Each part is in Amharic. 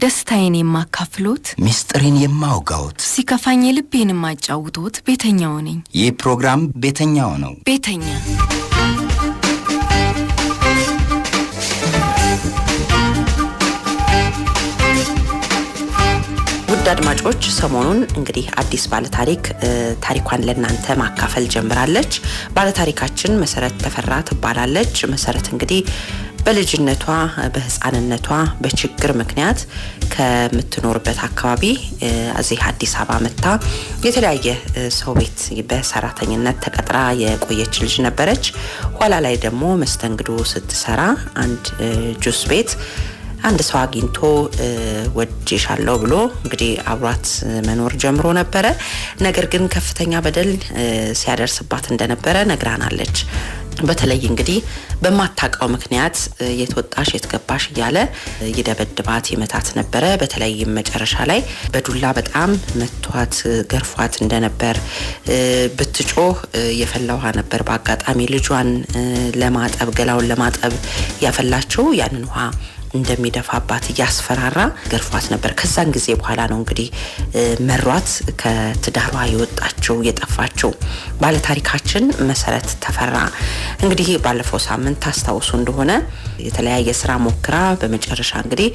ደስታዬን የማካፍሎት ሚስጥሬን የማውጋውት ሲከፋኝ ልቤን የማጫውቶት ቤተኛው ነኝ። ይህ ፕሮግራም ቤተኛው ነው። ቤተኛ ውድ አድማጮች ሰሞኑን እንግዲህ አዲስ ባለ ታሪኳን ለናንተ ማካፈል ጀምራለች። ባለ ታሪካችን መሰረት ተፈራ ትባላለች። መሰረት እንግዲህ በልጅነቷ በህፃንነቷ በችግር ምክንያት ከምትኖርበት አካባቢ እዚህ አዲስ አበባ መጣ የተለያየ ሰው ቤት በሰራተኝነት ተቀጥራ የቆየች ልጅ ነበረች። ኋላ ላይ ደግሞ መስተንግዶ ስትሰራ አንድ ጁስ ቤት አንድ ሰው አግኝቶ ወጄሻለሁ ብሎ እንግዲህ አብሯት መኖር ጀምሮ ነበር። ነገር ግን ከፍተኛ በደል ሲያደርስባት እንደነበረ ነግራናለች። በተለይ እንግዲህ በማታቀው ምክንያት የተወጣሽ የተገባሽ እያለ ይደበድባት ይመታት ነበር። በተለይ መጨረሻ ላይ በዱላ በጣም መቷት ገርፏት እንደነበር ብትጮህ የፈላውሃ ነበር በአጋጣሚ ልጇን ለማጠብ ገላውን ለማጠብ ያፈላቸው ያንን ውሃ እንደሚደፋባት ያስፈራራ ገርፏት ነበር። ከዛን ጊዜ በኋላ ነው እንግዲህ መሯት ከትዳሯ የወጣችው የጠፋችው ባለ ታሪካችን መሰረት ተፈራ። እንግዲህ ባለፈው ሳምንት ታስታውሱ እንደሆነ የተለያየ ስራ ሞክራ በመጨረሻ እንግዲህ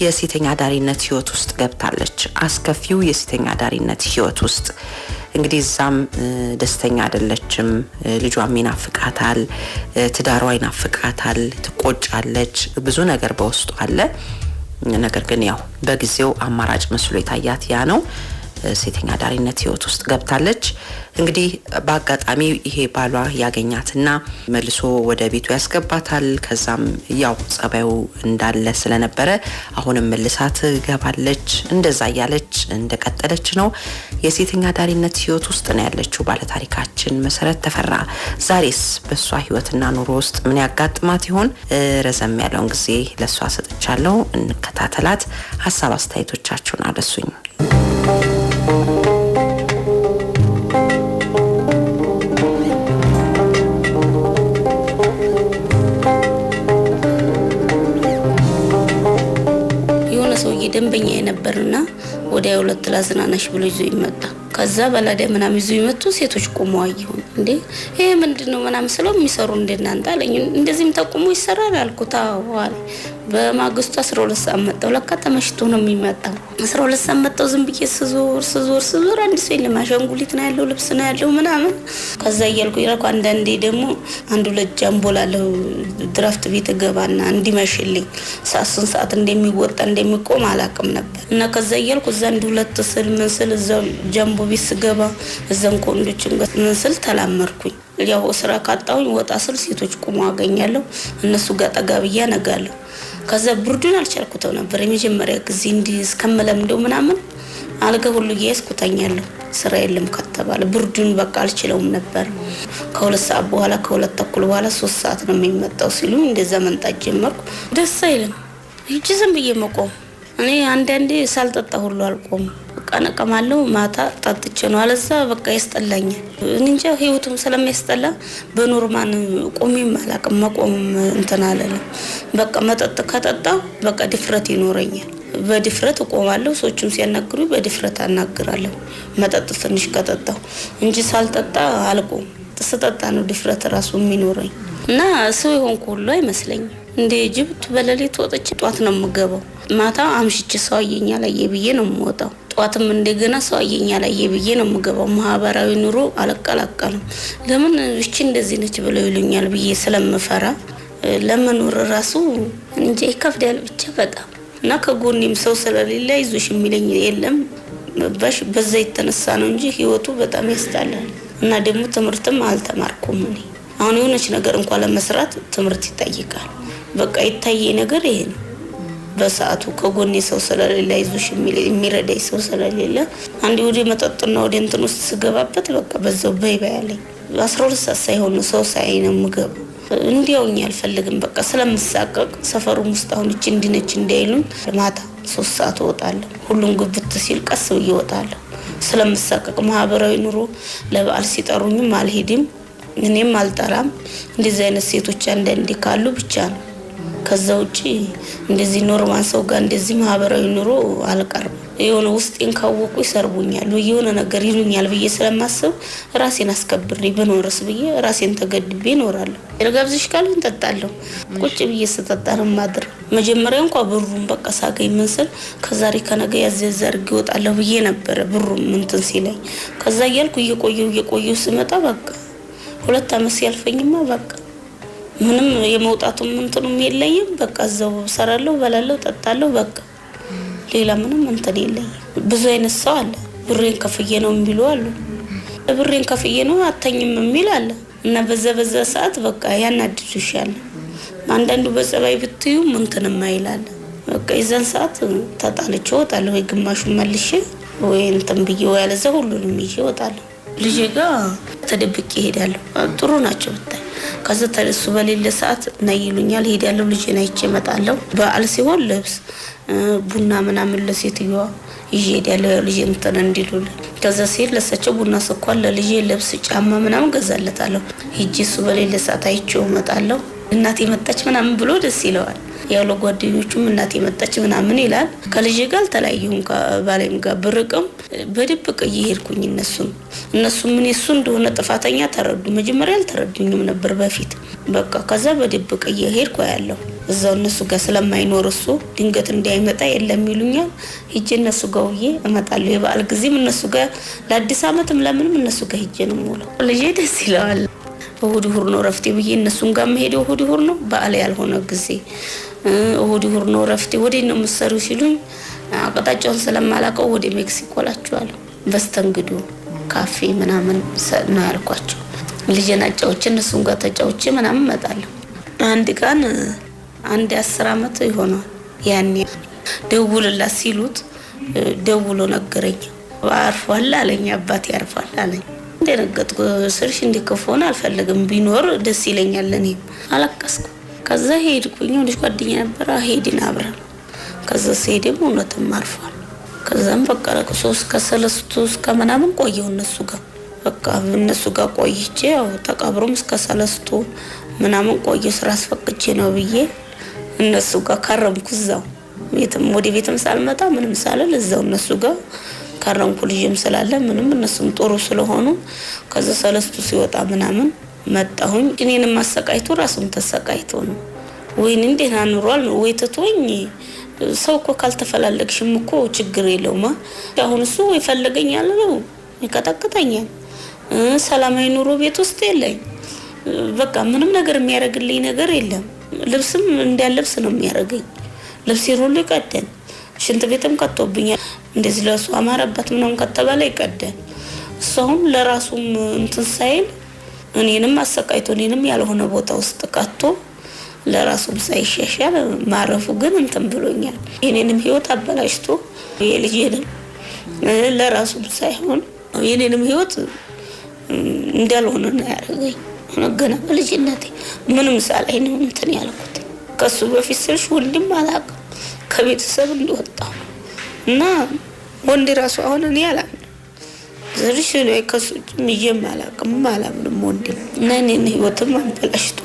የሴተኛ ዳሪነት ህይወት ውስጥ ገብታለች። አስከፊው የሴተኛ ዳሪነት ህይወት ውስጥ እንግዲህ ዛም ደስተኛ አይደለችም። ልጇም ይናፍቃታል፣ ትዳሯ ይናፍቃታል፣ ትቆጫለች፣ ብዙ ነገር በውስጡ አለ። ነገር ግን ያው በጊዜው አማራጭ መስሎ የታያት ያ ነው። ሴተኛ ዳሪነት ህይወት ውስጥ ገብታለች። እንግዲህ በአጋጣሚ ይሄ ባሏ ያገኛትና መልሶ ወደ ቤቱ ያስገባታል። ከዛም ያው ጸባዩ እንዳለ ስለነበረ አሁንም መልሳት ገባለች። እንደዛ ያለች እንደቀጠለች ነው። የሴተኛ ዳሪነት ህይወት ውስጥ ነው ያለችው ባለ ታሪካችን መሰረት ተፈራ። ዛሬስ በሷ ህይወትና ኑሮ ውስጥ ምን ያጋጥማት ይሆን? ረዘም ያለውን ጊዜ ለሷ ሰጥቻለሁ። እንከታተላት። ሐሳብ አስተያየቶቻችሁን አድርሱኝ። ደንበኛ የነበርና ወደ 2 ላዝናናሽ ብሎ ይዞ ይመጣ። ከዛ በላደ ምናም ይዞ ይመጡ። ሴቶች ቆመው አየሁን እንዴ ይሄ ምንድነው ምናም ስለው የሚሰሩ እንደናንተ አለኝ። እንደዚህም ተቆሞ ይሰራል አልኩት። አዋል በማግስቱ 12 ሰዓት መጣው። ለካ ተመሽቶ ነው የሚመጣው። 12 ሰዓት መጣው። ዝም ብዬ ስዞር አንድ ሰው የለም። አሻንጉሊት ነው ያለው፣ ልብስ ነው ያለው ምናምን። ከዛ እያልኩ ይላልኩ አንዳንዴ ደግሞ አንዱ ለጃምቦላለው ድራፍት ቤት ገባና እንዲመሽልኝ ሰዓት እንደሚወጣ እንደሚቆም አላቅም ነበር። እና ከዛ እያልኩ እዛ አንድ 2 ስል መስል እዛው ጃምቦ ቤት ስገባ እዛን ኮንዶችን መስል ተላመርኩኝ። ያው ስራ ካጣሁኝ ወጣ ስል ሴቶች ቆሞ አገኛለሁ። እነሱ ጋር ጠጋብያ ነጋለሁ። ከዛ ብርዱን አልቻልኩተው ነበር። የመጀመሪያ ጊዜ እንዲህ እስከመለምደው ምናምን አልጋ ሁሉ ያስኩታኛለሁ። ስራ የለም ከተባለ ብርዱን በቃ አልችለውም ነበር። ከ2 ሰዓት በኋላ ከ2 ተኩል በኋላ 3 ሰዓት ነው የሚመጣው ሲሉ እንደዛ መንጣት ጀመርኩ። ደስ አይልም። እጅ ዝም ብዬ መቆም እኔ አንዳንዴ ሳልጠጣ ሁሉ አልቆም። በቃ ነቀማለሁ። ማታ ጠጥቼ ነው አለዛ በቃ ያስጠላኛል። እንጃ ህይወቱም ስለሚያስጠላ በኖርማን ቆሜም አላቅም። መቆም እንትን አለለ። በቃ መጠጥ ከጠጣው በቃ ድፍረት ይኖረኛል። በድፍረት እቆማለሁ። ሰዎችም ሲያናግሩኝ በድፍረት አናግራለሁ። መጠጥ ትንሽ ከጠጣው እንጂ ሳልጠጣ አልቆም። ስጠጣ ነው ድፍረት ራሱ የሚኖረኝ እና ሰው የሆንኩ ሁሉ አይመስለኝም። እንደ ጅብት በለሊት ወጥቼ ጧት ነው የምገባው። ማታ አምሽቼ ሰው አየኛ ላይ ብዬ ነው የምወጣው። ጧትም እንደገና ሰው አየኛ ላይ ብዬ ነው የምገባው። ማህበራዊ ኑሮ አልቀላቀልም። ለምን እቺ እንደዚህ ነች ብለው ይሉኛል ብዬ ስለምፈራ ለመኖር ራሱ እንጂ ይከብዳል ብቻ በጣም። እና ከጎኔም ሰው ስለሌለ አይዞሽ የሚለኝ የለም። በዛ የተነሳ ነው እንጂ ህይወቱ በጣም ያስጠላል። እና ደግሞ ትምህርትም አልተማርኩም እኔ። አሁን የሆነች ነገር እንኳን ለመስራት ትምህርት ይጠይቃል። በቃ ይታየ ነገር ይሄ ነው። በሰዓቱ ከጎኔ ሰው ስለሌለ አይዞሽ የሚረዳኝ ሰው ስለሌለ አንዴ ወደ መጠጥና ወደ እንትን ውስጥ ስገባበት በቃ በዛው በይባ ያለኝ 12 ሰዓት ሳይሆን ሰው ሳይ ነው የምገባው። እንዲያውኝ አልፈልግም በቃ ስለምሳቀቅ ሰፈሩም ውስጥ አሁን እቺ እንዲነች እንዳይሉኝ ማታ 3 ሰዓት እወጣለሁ። ሁሉም ግብት ሲል ቀስ ብዬ እወጣለሁ ስለምሳቀቅ። ማህበራዊ ኑሮ ለበዓል ሲጠሩኝም አልሄድም። እኔም አልጠራም። እንደዚህ አይነት ሴቶች አንዳንዴ ካሉ ብቻ ነው ከዛ ውጪ እንደዚህ ኖርማል ሰው ጋር እንደዚህ ማህበራዊ ኑሮ አልቀርም። የሆነ ውስጤን ካወቁ ይሰርቡኛል ወይ የሆነ ነገር ይሉኛል ብዬ ስለማስብ ራሴን አስከብሬ በኖርስ ብዬ ራሴን ተገድቤ እኖራለሁ። ልጋብዝሽ ካሉኝ እንጠጣለሁ። ቁጭ ብዬ ስጠጣ ነው ማድር። መጀመሪያ እንኳን ብሩን በቃ ሳገኝ ምን ስል ከዛሬ ከነገ ያዘዘርግ ይወጣለሁ ብዬ ነበር። ብሩም እንትን ሲለኝ ከዛ እያልኩ እየቆየሁ ስመጣ በቃ 2 አመት ሲያልፈኝማ በቃ ምንም የመውጣቱም እንትኑም የለኝም። በቃ እዛው ሰራለሁ፣ በላለሁ፣ ጠጣለሁ በቃ ሌላ ምንም እንትን የለኝም። ብዙ አይነት ሰው አለ። ብሬን ከፍዬ ነው የሚሉ አሉ። ብሬን ከፍዬ ነው አተኝም የሚል አለ። እና በዛ ሰዓት በቃ ያናድዱሻል። አንዳንዱ በጸባይ ብትዩ እንትን የማይላል። በቃ የዛን ሰዓት ተጣልቼ እወጣለሁ። ወይ ግማሹን መልሼ ወይ እንትን ብዬ ወይ ያለዛ ሁሉንም ይዤ እወጣለሁ። ልጄ ጋር ተደብቄ እሄዳለሁ። ጥሩ ናቸው ብታይ። ከዛ ተለሱ በሌለ ሰዓት ነይሉኛል፣ ሄዳለሁ። ልጄን አይቼ እመጣለሁ። በዓል ሲሆን ልብስ ቡና ምናምን ለሴትዮዋ ይዤ እሄዳለሁ። ልጄ እንትን እንዲሉልኝ። ከዛ ሲሄድ ለሳቸው ቡና ስኳር፣ ለልጄ ልብስ ጫማ ምናምን ገዛለታለሁ። ሂጂ እሱ በሌለ ሰዓት አይቼው እመጣለሁ። እናቴ መጣች ምናምን ብሎ ደስ ይለዋል። ያው ለጓደኞቹም እናቴ መጣች ምናምን ይላል። ከልጄ ጋር አልተለያየሁም። ከባሌም ጋር ብርቅም በድብቅ እየሄድኩኝ እነሱ ምን እሱ እንደሆነ ጥፋተኛ ተረዱ። መጀመሪያ አልተረዱኝም ነበር በፊት። በቃ ከዛ በድብቅ እየሄድኩ ያለው እዛው እነሱ ጋር ስለማይኖር እሱ ድንገት እንዳይመጣ የለም ይሉኛል። ሂጄ እነሱ ጋር ውዬ እመጣለሁ። የበዓል ጊዜም እነሱ ጋር ለአዲስ ዓመትም ለምንም እነሱ ጋር ሂጄ ነው የምውለው። ልጄ ደስ ይለዋል። እሁድ እሁድ ነው ረፍቴ ብዬ እነሱን ጋር መሄደው እሁድ እሁድ ነው። በዓል ያልሆነ ጊዜ እሁድ እሁድ ነው ረፍቴ። ወዴት ነው የምትሰሪው ሲሉኝ አቅጣጫውን ስለማላውቀው ወደ ሜክሲኮ እላቸዋለሁ። በስተንግዶ ካፌ ምናምን ነው ያልኳቸው። ልጄን አጫውቼ እነሱን ጋር ተጫውቼ ምናምን እመጣለሁ። አንድ ቀን 10 አመት ይሆናል። ያኔ ደውልላት ሲሉት ደውሎ ነገረኝ። አርፏል አለኝ። አባቴ አርፏል አለኝ። እንደነገጥኩ ስልሽ እንዲከፎን አልፈልግም፣ ቢኖር ደስ ይለኛል። እኔም አለቀስኩ። ከዛ ሄድኩኝ። ልጅ ጓደኛ ነበር፣ ሄድን አብረን። ከዛ ሲሄድም እውነትም አርፏል። ከዛም በቃ ለሶስት ከሰለስቱ እስከ ምናምን ቆየሁ እነሱ ጋር። በቃ እነሱ ጋር ቆይቼ ያው ተቀብሮም እስከ ሰለስቱ ምናምን ቆየሁ። ስራ አስፈቅጄ ነው ብዬ እነሱ ጋር ከረምኩ። እዛው ወደ ቤትም ሳልመጣ ምንም ሳልል እዛው እነሱ ጋር ከረምኩ። ልጅም ስላለ ምንም እነሱም ጥሩ ስለሆኑ ከዛ ሰለስቱ ሲወጣ ምናምን መጣሁኝ። እኔንም ማሰቃይቶ ራሱም ተሰቃይቶ ነው። ወይን እንዴና ኑሯል ነው ወይ ተቶኝ። ሰው እኮ ካልተፈላለግሽም እኮ ችግር የለውም። አሁን እሱ ይፈልገኛል ነው ይቀጠቅጠኛል። ሰላማዊ ኑሮ ቤት ውስጥ የለኝ። በቃ ምንም ነገር የሚያደርግልኝ ነገር የለም። ልብስም እንዲያለብስ ነው የሚያደርገኝ። ልብስ ሁሉ ይቀደን፣ ሽንት ቤትም ቀጥቶብኛል። እንደዚህ ለሱ አማረበት ምንም ከተባለ ይቀደን። እሱም ለራሱም እንትን ሳይል እኔንም አሰቃይቶ እኔንም ያልሆነ ቦታ ውስጥ ቀጥቶ ለራሱም ሳይሻሻል ማረፉ ግን እንትን ብሎኛል። የኔንም ህይወት አበላሽቶ የልጄንም ለራሱም ሳይሆን የኔንም ህይወት እንዳልሆነ ነው ያደረገኝ። ገና በልጅነቴ ምንም ሳላይ ነው እንትን ያልኩት። ከሱ በፊት ስልሽ ወንድም አላውቅም ከቤተሰብ እንደወጣሁ እና ወንድ ራሱ አሁን እኔ አላምንም። ዘርሽ ነው ከሱ ምንም አላውቅም አላምንም ወንድም እና እኔን ህይወትም አበላሽቶ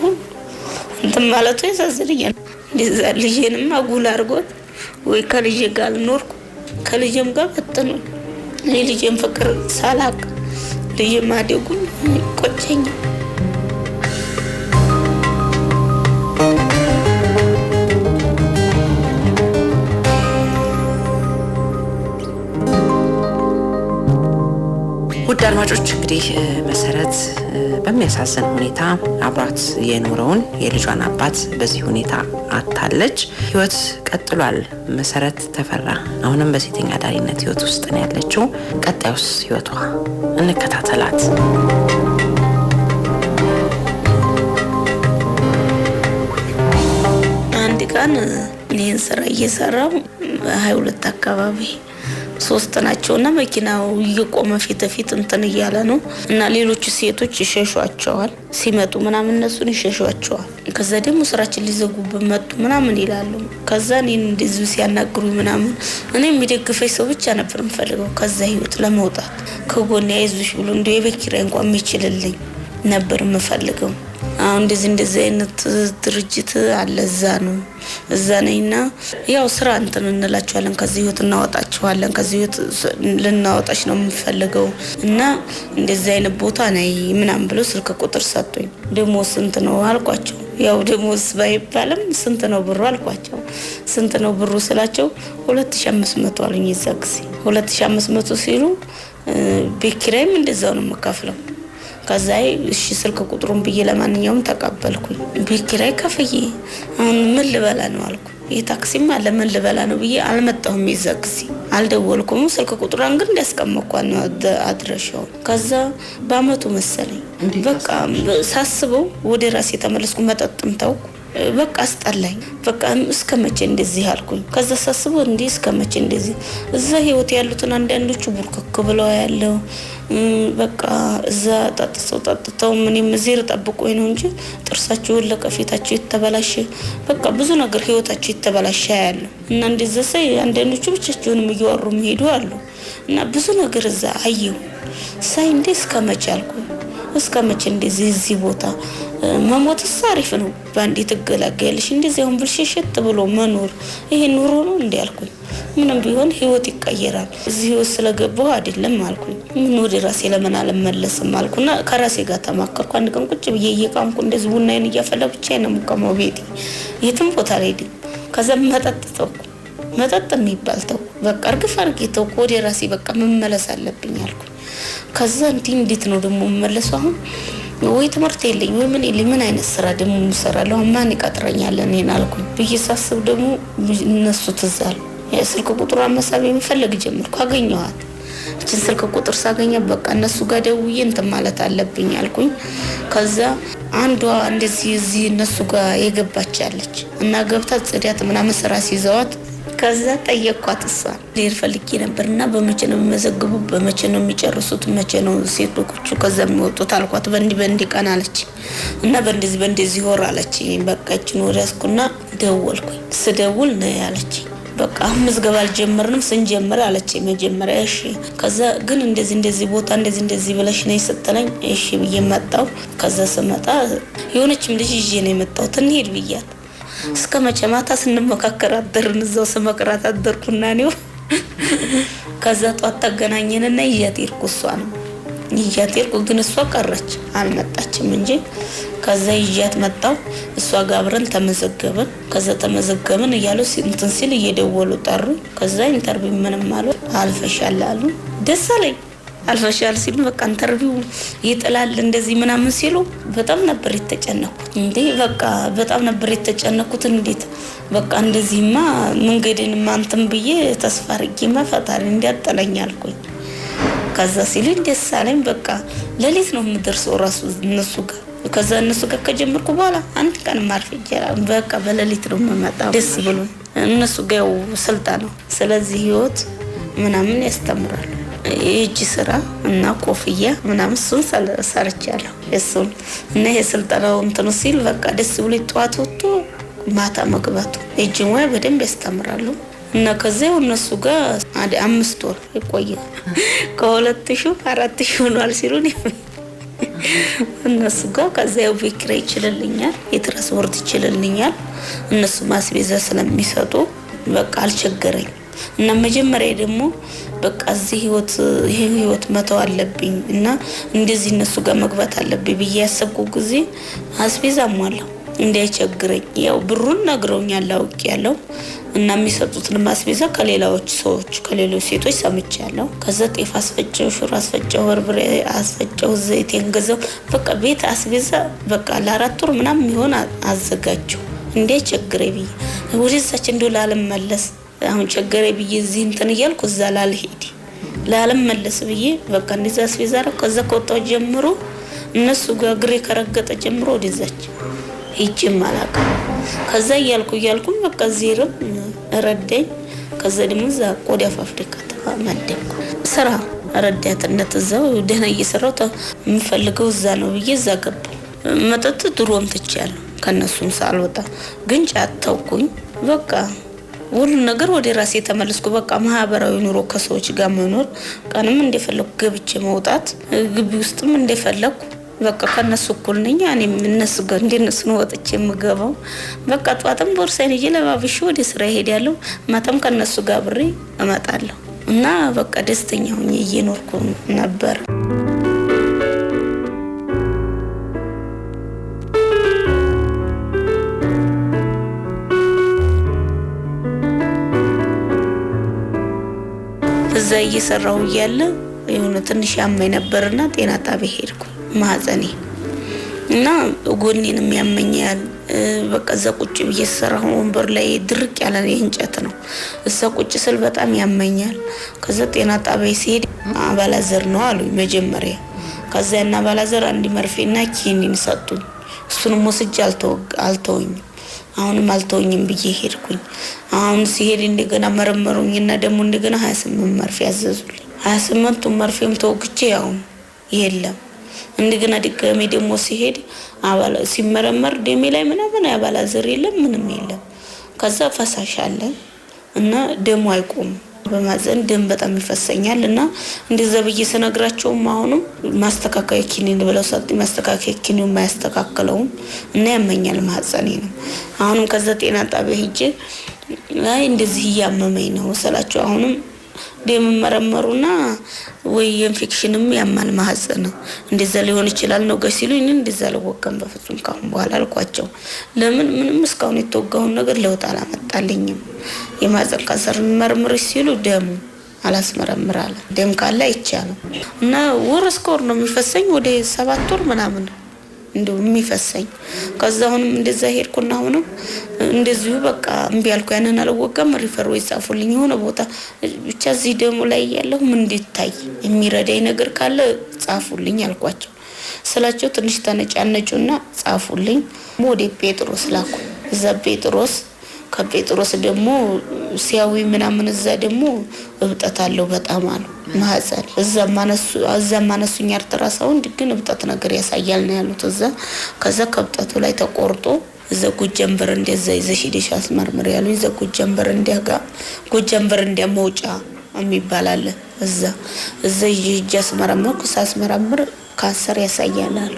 እንትን ማለቱ ያሳዝነኛል። እንደዛ ልጄንም አጉል አድርጎት ወይ ከልጄ ጋር ኖርኩ ከልጄም ጋር በተነ እኔ ልጄም ፍቅር ሳላቅ ልጄ ማደጉን ቆጨኝ። ውድ አድማጮች እንግዲህ መሰረት በሚያሳዝን ሁኔታ አብራት የኖረውን የልጇን አባት በዚህ ሁኔታ አጣለች። ህይወት ቀጥሏል። መሰረት ተፈራ አሁንም በሴተኛ አዳሪነት ህይወት ውስጥ ነው ያለችው። ቀጣዩስ ህይወቷ እንከታተላት። አንድ ቀን እኔን ስራ እየሰራው 22 አካባቢ 3 ናቸውና መኪናው እየቆመ ፊት ለፊት እንትን እያለ ነው እና ሌሎች ሴቶች ይሸሿቸዋል። ሲመጡ ምናምን እነሱን ይሸሿቸዋል። ከዛ ደግሞ ስራችን ሊዘጉብን መጡ ምናምን ይላሉ። ከዛ እኔን እንደዚህ ሲያናግሩ ምናምን እኔ የሚደግፈኝ ሰው ብቻ ነበር የምፈልገው ከዛ ህይወት ለመውጣት። ከጎኔ አይዞሽ ብሎ እንደው የቤት ኪራይ እንኳን የሚችልልኝ ነበር የምፈልገው። አሁን እንደዚህ አይነት ድርጅት አለ እዛ ነኝና ያው ስራ እንትን እንላችኋለን ከዚህ ህይወት እናወጣችኋለን ከዚህ ህይወት ልናወጣሽ ነው የምፈልገው እና እንደዚህ አይነት ቦታ ነይ ምናምን ብሎ ስልክ ቁጥር ሰጡኝ። ደሞዝ ስንት ነው አልኳቸው። ያው ደሞዝ ባይባልም ስንት ነው ብሩ አልኳቸው። ስንት ነው ብሩ ስላቸው 2500 አሉኝ። ይዘክሲ 2500 ሲሉ ቤት ኪራይም እንደዛው ነው የምከፍለው። ከዛ እሺ ስልክ ቁጥሩን ብዬ ለማንኛውም ተቀበልኩኝ። ቤት ኪራይ ከፍዬ አሁን ምን ልበላ ነው አልኩ። የታክሲም አለ ምን ልበላ ነው ብዬ አልመጣሁም። ይዘክሲ አልደወልኩም። ስልክ ቁጥሩን ግን እንዳስቀመጥኳት ነው አድራሻው። ከዛ በአመቱ መሰለኝ በቃ ሳስበው ወደ ራሴ ተመለስኩ። መጠጥም ተውኩ። በቃ አስጠላኝ። በቃ እስከመቼ እንደዚህ አልኩኝ። ከዛ ሳስበው እንዴ እስከመቼ እንደዚህ እዛ ህይወት ያሉትን አንዳንዶቹ ቡርክክ ብለው ያለው በቃ እዛ ጠጥተው ምንም ዝር ጠብቆኝ ነው እንጂ ጥርሳቸው ለቀፊታቸው የተበላሸ በቃ ብዙ ነገር ህይወታቸው የተበላሸ ያለው እና እንደዛ ሳይ አንዳንዶቹ ብቻቸውን እየወሩ ሄዱ አሉ እና ብዙ ነገር እዛ አየሁ። ሳይ እንዴ እስከመቼ አልኩኝ። እስከመቼ እንደዚህ እዚህ ቦታ መሞት አሪፍ ነው። ባንዲ ትገላገያለሽ። እንደዚህ አሁን ብልሽሽት ብሎ መኖር ይሄ ኑሮ ነው እንዴ አልኩኝ። ምንም ቢሆን ህይወት ይቀየራል። እዚህ ህይወት ስለገባሁ አይደለም አልኩኝ። ምን ወደ ራሴ ለምን አልመለስም አልኩና ከራሴ ጋር ተማከርኩ። አንድ ቀን ቁጭ ብዬ እየቃምኩ እንደዚህ ቡናዬን እያፈላሁ ብቻዬን ነው የምቆመው ቤቴ። የትም ቦታ አልሄድም። ከዛ መጠጥ የሚባል ተው በቃ እርግፍ አድርጌ ተውኩ። ወደ ራሴ በቃ መመለስ አለብኝ አልኩኝ። ከዛ እንዴት ነው ደግሞ መመለስ? አሁን ወይ ትምህርት የለኝ ወይ ምን አይነት ስራ ደግሞ እሰራለሁ? ማን ይቀጥረኛል እኔን አልኩኝ። ብዬ ሳስብ ደግሞ እነሱ ትዝ አሉ። የስልክ ቁጥሯን መሳብ የምፈልግ ጀመርኩ። አገኘኋት። እችን ስልክ ቁጥር ሳገኘ በቃ እነሱ ጋር ደውዬ እንትን ማለት አለብኝ አልኩኝ። ከዛ አንዷ እንደዚህ እዚህ እነሱ ጋር የገባቻለች እና ገብታ ጽዳት ምናምን ስራ ሲይዘዋት ከዛ ጠየቅኳት። እሷን ሌር ፈልጌ ነበርና በመቼ ነው የሚመዘግቡ በመቼ ነው የሚጨርሱት መቼ ነው ሴቶቹ ከዛ የሚወጡት አልኳት። በእንዲ ቀን አለች እና በእንደዚህ ወር አለች። በቃ እችን ወር ያስኩና ደወልኩኝ። ስደውል ነው ያለች በቃ ምዝገባ አልጀመርንም ስንጀምር አለች መጀመሪያ። እሺ ከዛ ግን እንደዚህ ቦታ እንደዚህ ብለሽ ነው ስትለኝ እሺ ብዬ መጣሁ። ከዛ ስመጣ የሆነችም ልጅ ይዤ ነው የመጣሁት። እንሂድ ብያት እስከመቼ ማታ ስንመካከር አደርን። እዛው ስመክራት አደርኩና ነው። ከዛ ጧት ተገናኘንና ይያት ሄድኩ። ግን እሷ ቀረች አልመጣችም እንጂ ከዛ ይያት መጣው። እሷ ጋር አብረን ተመዘገብን። ከዛ ተመዘገብን እያሉ እንትን ሲል እየደወሉ ጠሩ። ከዛ ኢንተርቪው ምንም አሉ አልፈሻል አሉ። ደስ አለኝ። አልፈሻል ሲሉ በቃ ኢንተርቪው ይጥላል እንደዚህ ምናምን ሲሉ በጣም ነበር የተጨነኩት። እንዴ በቃ በጣም ነበር የተጨነኩት። እንዴት በቃ እንደዚህማ መንገድን ማንተም ብዬ ተስፋ አድርጌማ ፈጣሪ እንዲያጠለኝ አልኩኝ። ከዛ ሲሉ ደስ አለኝ። በቃ ሌሊት ነው የምደርሰው ራሱ እነሱ ጋር። ከዛ እነሱ ጋር ከጀመርኩ በኋላ አንድ ቀን ማርፍ ይጀራል። በቃ በሌሊት ነው የምመጣው ደስ ብሎ እነሱ ጋር ስልጣን ነው። ስለዚህ ህይወት ምናምን ያስተምራሉ። የእጅ ስራ እና ኮፍያ ምናምን እሱን ሰርቻለሁ። እሱን እና የስልጠናው እንትን ሲል በቃ ደስ ብሎ ጠዋት ወጥቶ ማታ መግባቱ እጅ ሙያ በደንብ ያስተምራሉ። እና ከዛው እነሱ ጋር 5 ወር ይቆየ ከ2000 4000 ሆኗል ሲሉኝ እነሱ ጋር ከዛው ቢክራ ይችላልኛል የትራንስፖርት ይችላልኛል። እነሱ ማስቤዛ ስለሚሰጡ በቃ አልቸገረኝ። እና መጀመሪያ ደግሞ በቃ እዚህ ህይወት መተው አለብኝ እና እንደዚህ እነሱ ጋር መግባት አለብኝ ብዬ ያሰብኩ ጊዜ አስቤዛ ሟላው እንዳይቸግረኝ። ያው ብሩን ነግረውኛል አውቄያለሁ እና የሚሰጡትን ማስቤዛ ከሌሎች ሴቶች ሰምቻለሁ። ከዛ ጤፍ አስፈጨው፣ ሽሮ አስፈጨው፣ በርበሬ አስፈጨው፣ ዘይቴን ገዛው። በቃ ቤት አስቤዛ በቃ ለ4 ወር ምናምን ይሆን አዘጋጀው እንዳይቸግረኝ ብዬ ወደዛች እንደው ላልመለስ አሁን ቸገረ ብዬ እዚህ እንትን እያልኩ እዛ ላልመለስ ብዬ በቃ እንደዛ አስቤዛ ነው። ከዛ ከወጣሁ ጀምሮ እነሱ ጋር ግሬ ከረገጠ ጀምሮ ወደዛች ሂጅ ማላቀ ከዛ እያልኩ በቃ ዜርም ረዳኝ። ከዛ ደግሞ እዛ ቆዳ ፋብሪካ ተመደብኩ። ስራ ረዳትነት እዛው ደህና እየሰራው የምፈልገው እዛ ነው ብዬ እዛ ገባሁ። መጠጥ ድሮም ትቻለሁ ከነሱም ሳልወጣ ግን ጫት ተውኩኝ። በቃ ሁሉ ነገር ወደ ራሴ ተመለስኩ። በቃ ማህበራዊ ኑሮ ከሰዎች ጋር መኖር፣ ቀንም እንደፈለኩ ገብቼ መውጣት፣ ግቢ ውስጥም እንደፈለኩ በቃ ከነሱ እኩል ነኝ። እኔም እነሱ ጋር እንደነሱ ነው ወጥቼ የምገባው። በቃ ጧትም ቦርሳዬን ይዤ ለባብሼ ወደ ስራ እሄዳለሁ። ማታም ከነሱ ጋር አብሬ እመጣለሁ እና በቃ ደስተኛ ሆኜ እየኖርኩ ነበር። እዛ እየሰራሁ እያለ የሆነ ትንሽ ያመኝ ነበርና ጤና ጣቢያ ሄድኩ። ማህፀኔ እና ጎኔንም ያመኛል። በቃ እዛ ቁጭ ብዬ ሰራሁ። ወንበር ላይ ድርቅ ያለ እንጨት ነው። እዛ ቁጭ ስል በጣም ያመኛል። ከዛ ጤና ጣቢያ ሲሄድ አባላዘር ነው አሉኝ መጀመሪያ። ከዛ እና አባላዘር አንድ መርፌና ኪኒን ሰጡኝ። እሱንም ወስጄ አልተወኝም። አሁንም አልተወኝም ብዬ ሄድኩኝ። አሁን ሲሄድ እንደገና መረመሩኝና ደግሞ እንደገና 28 መርፌ ያዘዙልኝ። 28 መርፌም ተወግቼ ያው የለም። እንደገና ድጋሜ ደግሞ ሲሄድ ሲመረመር ደሜ ላይ ምንም አባላዘር የለም፣ ምንም የለም። ከዛ ፈሳሽ አለ እና ደሙ አይቆም። በማዘን ደም በጣም ይፈሰኛል እና እንደዛ ብዬ ስነግራቸውም አሁንም ማስተካከያ ኪኒን ብለው ሰጡኝ። ማስተካከያ ኪኒን የማያስተካክለውም እና ያመኛል ማህፀኔ ነው። አሁንም ከዛ ጤና ጣቢያ ሄጄ አይ እንደዚህ እያመመኝ ነው ስላቸው አሁንም ደም መረመሩና ወይ ኢንፌክሽንም ያማል ማህፀን እንደዛ ሊሆን ይችላል ነው ጋር ሲሉኝ እንደዛ ለወቀም በፍጹም ካሁን በኋላ አልኳቸው። ለምን ምንም እስካሁን የተወጋውን ነገር ለውጥ አላመጣልኝም። የማህፀን ካንሰር መርምርሽ ሲሉ ደም አላስመረምራለ። ደም ካለ አይቻልም እና ወር እስከ ወር ነው የሚፈሰኝ ወደ 7 ወር ምናምን እንደው የሚፈሰኝ። ከዛ አሁንም እንደዛ ሄድኩና አሁንም እንደዚሁ በቃ እምቢ አልኩ። ያንን አልወጋም። ሪፈር ወይ ጻፉልኝ የሆነ ቦታ ብቻ እዚህ ደሙ ላይ ያለው ምን እንድታይ የሚረዳኝ ነገር ካለ ጻፉልኝ አልኳቸው። ስላቸው ትንሽ ተነጫነጩና ጻፉልኝ። ወደ ጴጥሮስ ላኩ። እዛ ጴጥሮስ ከጴጥሮስ ደግሞ ሲያዊ ምናምን እዛ ደግሞ እብጠት አለው በጣም አሉ ማህፀን። እዛ ማነሱኝ አልትራሳውንድ ግን እብጠት ነገር ያሳያል ነው ያሉት እዛ። ከዛ ከብጠቱ ላይ ተቆርጦ እዛ ጎጃምበር እንደዛ ይዘሽ ሄደሽ አስመርምር ያሉኝ። እዛ ጎጃምበር እንዲያ መውጫ የሚባል አለ እዛ ይዤ አስመረመርኩ። ሳስመረምር ካንሰር ያሳያል አሉ።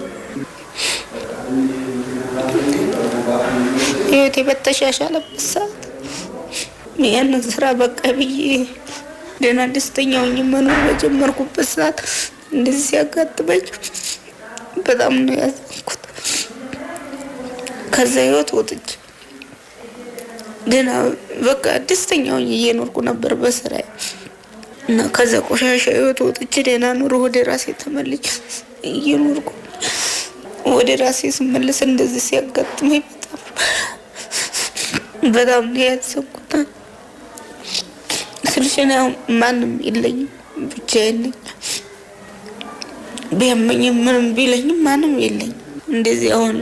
ህይወቴ በተሻሻለበት ሰዓት ያንን ስራ በቃ ብዬ ደህና ደስተኛ ሆኜ መኖር በጀመርኩበት ሰዓት እንደዚህ ሲያጋጥመኝ በጣም ነው ያዘንኩት። ከዛ ህይወት ወጥቼ ደህና በቃ ደስተኛ ሆኜ እየኖርኩ ነበር በስራዬ እና ከዛ ቆሻሻ ህይወት ወጥቼ ደህና ኑሮ ወደ ራሴ ተመልሼ እየኖርኩ ወደ ራሴ ስመለስ እንደዚህ ሲያጋጥመኝ በጣም ነው ያዘንኩት። ስልሽና ማንም የለኝም፣ ብቻዬን ነኝ። ቢያመኝም ምንም ቢለኝም ማንም የለኝም። እንደዚህ አሁን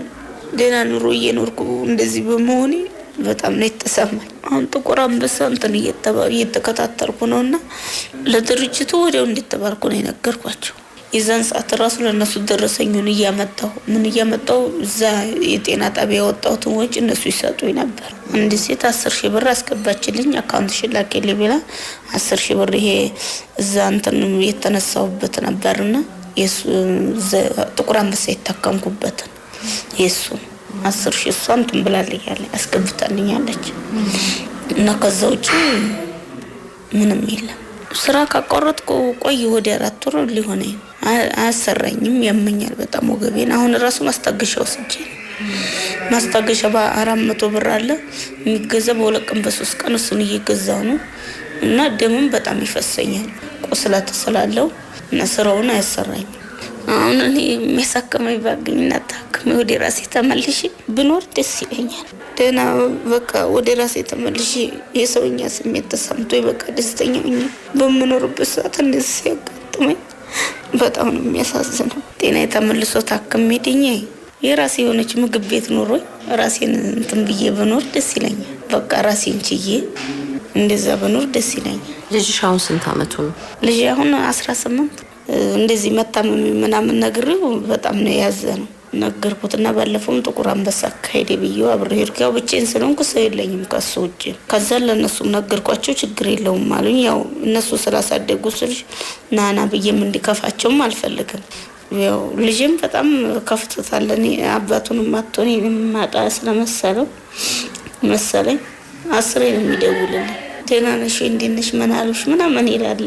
ደህና ኑሮ እየኖርኩ እንደዚህ በመሆኔ በጣም ነው የተሰማኝ። አሁን ጥቁር አንበሳ እንትን እየተከታተልኩ ነውና ለድርጅቱ ወዲያው እንድትባርኩ ነው የነገርኳቸው። የዛን ሰዓት ራሱ ለነሱ ደረሰኙን እያመጣው እዛ የጤና ጣቢያ ያወጣሁትን ወጪ እነሱ ይሰጡኝ ነበር። አንድ ሴት 10,000 ብር አስገባችልኝ አካውንትሽን ላኪልኝ ብላ 10,000 ብር ይሄ እዛ እንትን የተነሳውበት ነበርና የሱ ጥቁር አንበሳ የታከምኩበት የሱ 10,000 እሷን እንትን ብላልኛል አስገብታልኛለች እና ከዛ ውጪ ምንም የለም። ስራ ካቆረጥኩ ቆይ ወደ 4 ወር ሊሆነ አያሰራኝም። ያመኛል በጣም ወገቤን። አሁን ራሱ ማስታገሻ ወስጄ ማስታገሻ በ400 ብር አለ የሚገዛ በ2 ቀን በ3 ቀን እሱን እየገዛው ነው እና ደምም በጣም ይፈሰኛል ቁስለት ስላለው እና ስራውን አያሰራኝም። አሁን እኔ የሚያሳክመኝ ባገኝና ታክሜ ወደ ራሴ ተመልሼ ብኖር ደስ ይለኛል። ደህና በቃ ወደ ራሴ ተመልሼ የሰውኛ ስሜት ተሰምቶኝ በቃ ደስተኛ ሆኜ በምኖርበት ሰዓት እንደዚህ ሲያጋጥመኝ በጣም ነው የሚያሳዝነው። ጤና ተመልሶ ታክሜ ድኜ የራሴ የሆነች ምግብ ቤት ኖሮኝ ራሴን እንትን ብዬ ብኖር ደስ ይለኛል። በቃ ራሴን ችዬ እንደዛ ብኖር ደስ ይለኛል። ልጅሽ አሁን ስንት አመቱ ነው? ልጅ አሁን 18 እንደዚህ መታመም ምናምን ነግሬው በጣም ነው ያዘነው ነገርኩትና ባለፈውም ጥቁር አንበሳ አካሄደ ብዬው አብሬ ሄድኩ። ብቻዬን ስለሆንኩ ሰው የለኝም ከሱ ውጪ። ከዛ ለነሱም ነገርኳቸው ችግር የለውም አሉኝ። ያው እነሱ ስላሳደጉ ስልሽ ናና ብዬም እንዲከፋቸውም አልፈልግም። ያው ልጅም በጣም ከፍቶታል። እኔ አባቱን ማጥቶኝ ማጣ ስለመሰለው መሰለኝ 10 ነው የሚደውልልኝ። ደህና ነሽ እንዴት ነሽ ምን አሉሽ ምናምን ይላል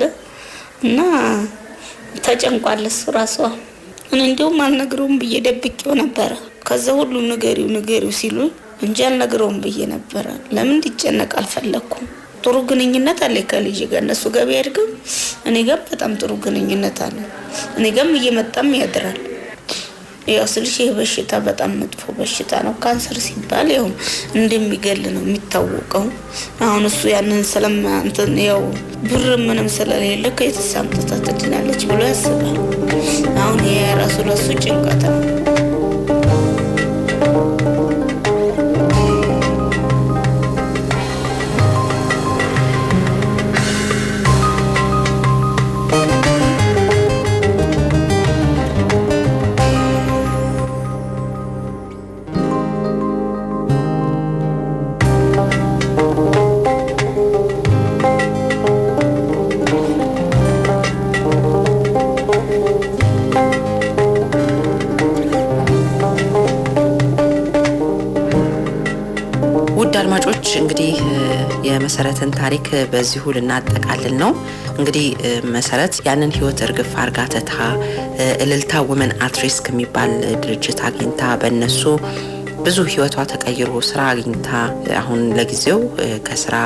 እና ተጨንቋል እሱ ራሱ። እኔ እንደውም አልነግረውም ብዬ ደብቄው ነበር። ከዛ ሁሉ ንገሪው ሲሉ እንጂ አልነግረውም ብዬ ነበር። ለምን እንዲጨነቅ አልፈለኩም። ጥሩ ግንኙነት አለ ከልጅ ጋር እነሱ ጋር ቢያድግም እኔ ጋር በጣም ጥሩ ግንኙነት አለ። እኔ ጋርም እየመጣም ያድራል። ያው ስልሽ ይሄ በሽታ በጣም መጥፎ በሽታ ነው። ካንሰር ሲባል ያው እንደሚገል ነው የሚታወቀው። አሁን እሱ ያንን እንትን ያው ብር ምንም ስለሌለ ከየትስ አምጥታ ትድናለች ብሎ ያስባል። አሁን ይሄ ራሱ ለሱ ጭንቀት ነው። አድማጮች እንግዲህ የመሰረትን ታሪክ በዚሁ ልናጠቃልል ነው። እንግዲህ መሰረት ያንን ህይወት እርግፍ አርጋ ተታ እልልታ ወመን አት ሪስክ የሚባል ድርጅት አግኝታ በእነሱ ብዙ ህይወቷ ተቀይሮ ስራ አግኝታ አሁን ለጊዜው ከስራ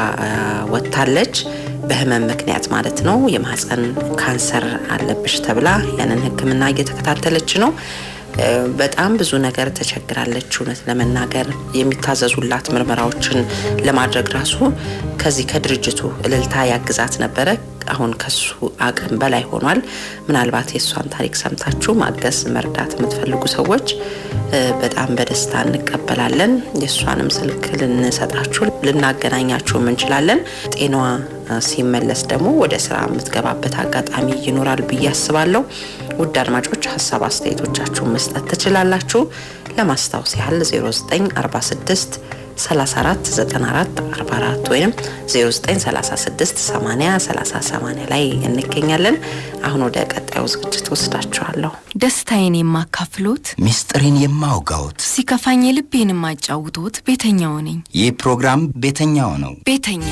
ወጥታለች። በህመም ምክንያት ማለት ነው። የማህፀን ካንሰር አለብሽ ተብላ ያንን ህክምና እየተከታተለች ነው። በጣም ብዙ ነገር ተቸግራለች። እውነት ለመናገር የሚታዘዙላት ምርመራዎችን ለማድረግ ራሱ ከዚህ ከድርጅቱ እልልታ ያግዛት ነበረ። አሁን ከሱ አቅም በላይ ሆኗል። ምናልባት የሷን ታሪክ ሰምታችሁ ማገዝ መርዳት የምትፈልጉ ሰዎች በጣም በደስታ እንቀበላለን። የሷንም ስልክ ልንሰጣችሁ ልናገናኛችሁ እንችላለን። ጤናዋ ሲመለስ ደግሞ ወደ ስራ የምትገባበት አጋጣሚ ይኖራል ብዬ አስባለሁ። ውድ አድማጮች ሀሳብ አስተያየቶቻችሁን መስጠት ትችላላችሁ። ለማስታወስ ያህል 0946 34 94 44 ወይም 0936 80 30 80 ላይ እንገኛለን። አሁን ወደ ቀጣዩ ዝግጅት ወስዳችኋለሁ። ደስታዬን የማካፍሎት፣ ሚስጥሬን የማውጋዎት፣ ሲከፋኝ ልቤን የማጫውቶት ቤተኛው ነኝ። ይህ ፕሮግራም ቤተኛው ነው። ቤተኛ